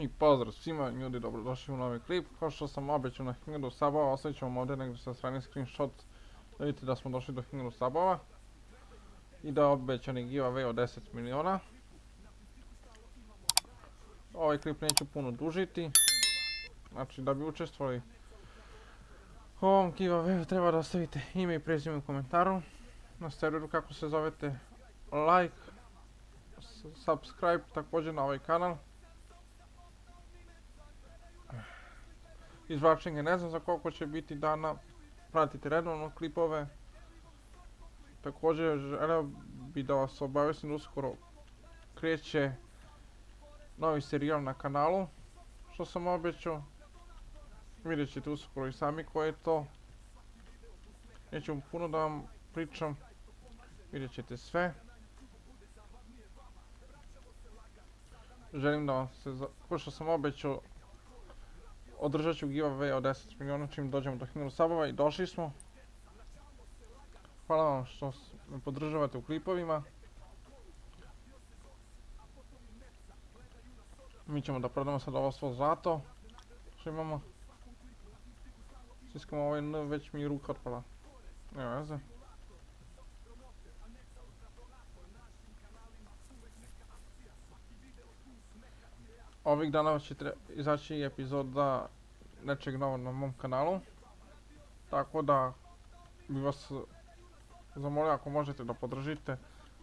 I pozdrav svima ljudi, dobrodošli u novi klip. Kao što sam obećao na 1000 sabova, ostavit ću vam ovdje negdje sa strane screenshot da vidite da smo došli do 1000 sabova i da je obećani giveaway od 10 miliona. Ovaj klip neću puno dužiti, znači da bi učestvovali u ovom giveawayu treba da ostavite ime i prezime u komentaru, na serveru kako se zovete, like, subscribe također na ovaj kanal. Izvlačenje ne znam za koliko će biti dana, pratite redovno klipove. Također želeo bi da vas obavijestim da uskoro kreće novi serijal na kanalu, što sam obećao. Vidjet ćete uskoro i sami koje je to. Neću puno da vam pričam, vidjet ćete sve. Želim da vam se, kao što sam obećao, održat ću giveaway od 10 miliona čim dođemo do 1000 sabova i došli smo. Hvala vam što me podržavate u klipovima. Mi ćemo da prodamo sad ovo svo zlato što imamo. Stiskamo ovaj N, već mi je ruka otpala. Nema veze. Ovih dana će izaći epizoda nečeg novog na mom kanalu. Tako da bi vas zamolio ako možete da podržite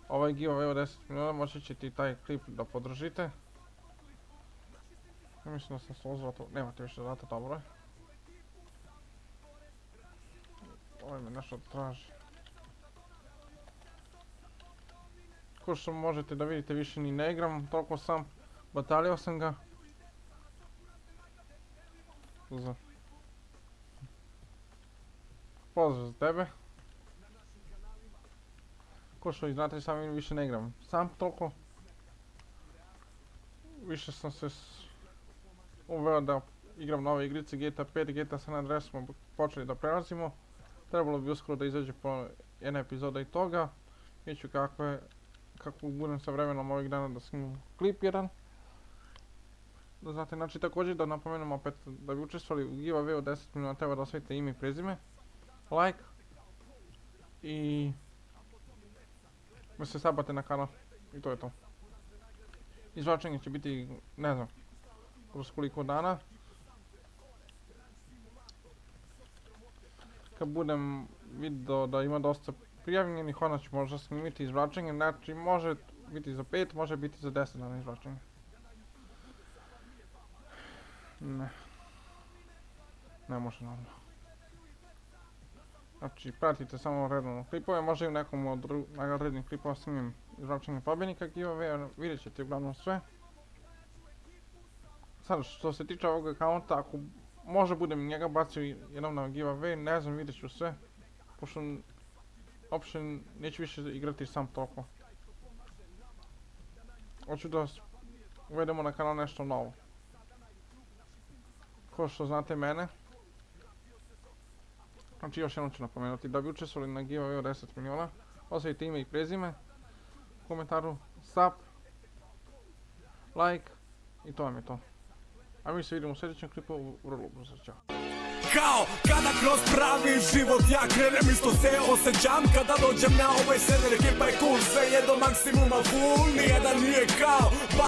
ovaj giveaway od 10 miliona, moći ćete i taj klip da podržite. Ja mislim da sam složila to, nemate više zlata, dobro je. Ovo me nešto traži. Ko što možete da vidite, više ni ne igram, toliko sam batalio sam ga. Pozdrav za tebe. Ko što i znate, sami više ne igram sam toliko. Više sam se uveo da igram nove igrice, GTA 5, GTA San Andreas smo počeli da prelazimo. Trebalo bi uskoro da izađe po jedna epizoda i toga. Vidjet ću kako budem sa vremenom ovih dana da snimam klip jedan. Da znate, znači također da napomenem opet da bi učestvovali u giveaway od 10 miliona treba da osvojite ime i prezime, like i da se sabate na kanal i to je to. Izvlačenje će biti, ne znam, kroz koliko dana. Kad budem vidio da ima dosta prijavljenih, onda ću možda snimiti izvlačenje, znači može biti za 5, može biti za 10 dana izvlačenje. Ne može normalno. Znači pratite samo redovno klipove, možda i u nekom od narednih klipova snimim izvlačenje pobjednika giveaway, vidjet ćete uglavnom sve. Sad što se tiče ovog akaunta, ako može budem njega bacio jednom na giveaway, ne znam, vidjet ću sve. Pošto uopće neću više igrati sam toliko. Hoću da uvedemo na kanal nešto novo. Ko što znate mene, znači još jednom ću napomenuti, da bi učestvovali na giveaway od 10 miliona, ostavite ime i prezime u komentaru, sub, like i to vam je to. A mi se vidimo u sljedećem klipu vrlo brzo, čao. Kao kada kroz pravi život ja krenem, isto se osjećam kada dođem na ovaj server. Ekipa je cool, sve je do maksimuma full, nijedan nije kao